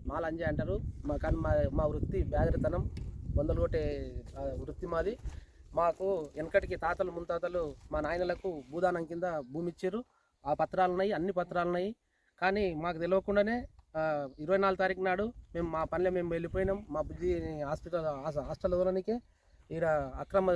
మా లంజే అంటారు. కానీ మా వృత్తి బేదరితనం, బొందలు కొట్టే వృత్తి మాది. మాకు వెనకటికి తాతలు ముత్తాతలు మా నాయనలకు భూదానం కింద భూమి ఇచ్చారు. ఆ పత్రాలున్నాయి, అన్ని పత్రాలున్నాయి. కానీ మాకు తెలియకుండానే 24 తారీఖు నాడు మేము మా పనిలో మేము వెళ్ళిపోయినాం. మా బుద్ధి హాస్టల్ దూరానికే ఈడ అక్రమ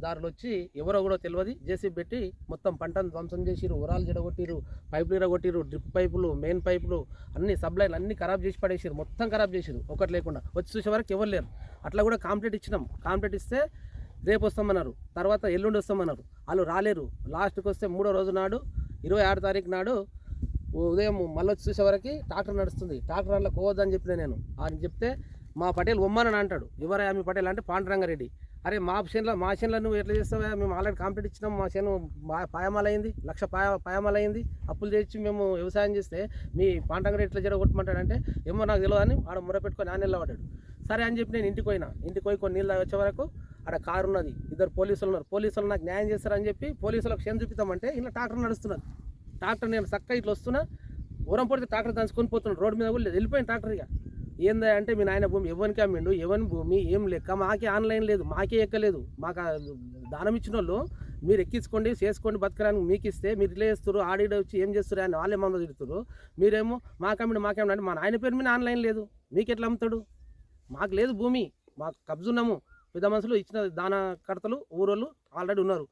దారులు వచ్చి ఎవరో కూడా తెలియదు జేసీబీ పెట్టి మొత్తం పంటను ధ్వంసం చేసిరు, ఉరాలు జడగొట్టిరు, పైపులు ఇరగొట్టిరు, డ్రిప్ పైపులు, మెయిన్ పైపులు, అన్ని సబ్లైన్లు అన్ని ఖరాబ్ చేసి పడేసిరు, మొత్తం ఖరాబ్ చేసిరు, ఒకటి లేకుండా. వచ్చి చూసే వరకు ఎవరు లేరు. అట్లా కూడా కాంప్లీట్ ఇచ్చినాం. కాంప్లీట్ ఇస్తే రేపు వస్తామన్నారు, తర్వాత ఎల్లుండి వస్తామన్నారు. వాళ్ళు రాలేరు. లాస్ట్కి వస్తే 3వ రోజు నాడు 26 తారీఖు నాడు ఉదయం మళ్ళీ వచ్చి చూసేవరకు ట్రాక్టర్ నడుస్తుంది. ట్రాక్టర్ అందులో పోవద్దని చెప్పిన నేను. అని చెప్తే మా పటేల్ ఉమ్మనని అంటాడు. ఎవరయ్యా మీ పటేల్ అంటే పాండురంగారెడ్డి. అరే మా చేనులో నువ్వు ఎట్లా చేస్తావా, మేము ఆల్రెడీ కంప్లీట్ ఇచ్చినాం, మా చేను పాయమాలైంది, 1,00,000 పాయమాలైంది, అప్పులు చేసి మేము వ్యవసాయం చేస్తే మీ పాండురంగారెడ్డి ఎట్లా జరగొట్టమంటాడంటే ఏమో నాకు తెలియదు అని ఆడ ముర పెట్టుకొని ఆయన నిలబడ్డాడు. సరే అని చెప్పి నేను ఇంటికి పోయి కొన్ని నీళ్ళు వచ్చే వరకు ఆడ కారు ఉన్నది, 2 పోలీసులు ఉన్నారు. పోలీసులు నాకు న్యాయం చేస్తారని చెప్పి పోలీసులకు క్షేమ చూపిస్తామంటే ఇలా ట్రాక్టర్ నడుస్తున్నది. ట్రాక్టర్ నేను చక్కగా ఇట్లా వస్తున్నా, ఊరం పడితే ట్రాక్టర్ దంచుకొని పోతున్నాడు. రోడ్డు మీద కూడా వెళ్ళిపోయిన ట్రాక్టర్. ఇక ఏందా అంటే మీ నాయన భూమి ఎవరికి అమ్మిండు, ఎవరి భూమి ఏం లెక్క, మాకే ఆన్లైన్ లేదు, మాకే ఎక్కలేదు. మాకు దానం ఇచ్చిన వాళ్ళు మీరు ఎక్కించుకోండి, చేసుకోండి, బతకడానికి మీకు ఇస్తే మీరు ఇట్లా చేస్తారు, ఆడిడ వచ్చి ఏం చేస్తారు అని వాళ్ళే మమ్మల్ని తిడుతున్నారు. మీరేమో మాకేమిండి అంటే మా నాయన పేరు మీద ఆన్లైన్ లేదు, మీకు ఎట్లా అమ్ముతాడు? మాకు లేదు భూమి, మాకు కబ్జున్నాము. పెద్ద మనుషులు ఇచ్చిన దాన కర్తలు ఊరోళ్ళు ఆల్రెడీ ఉన్నారు.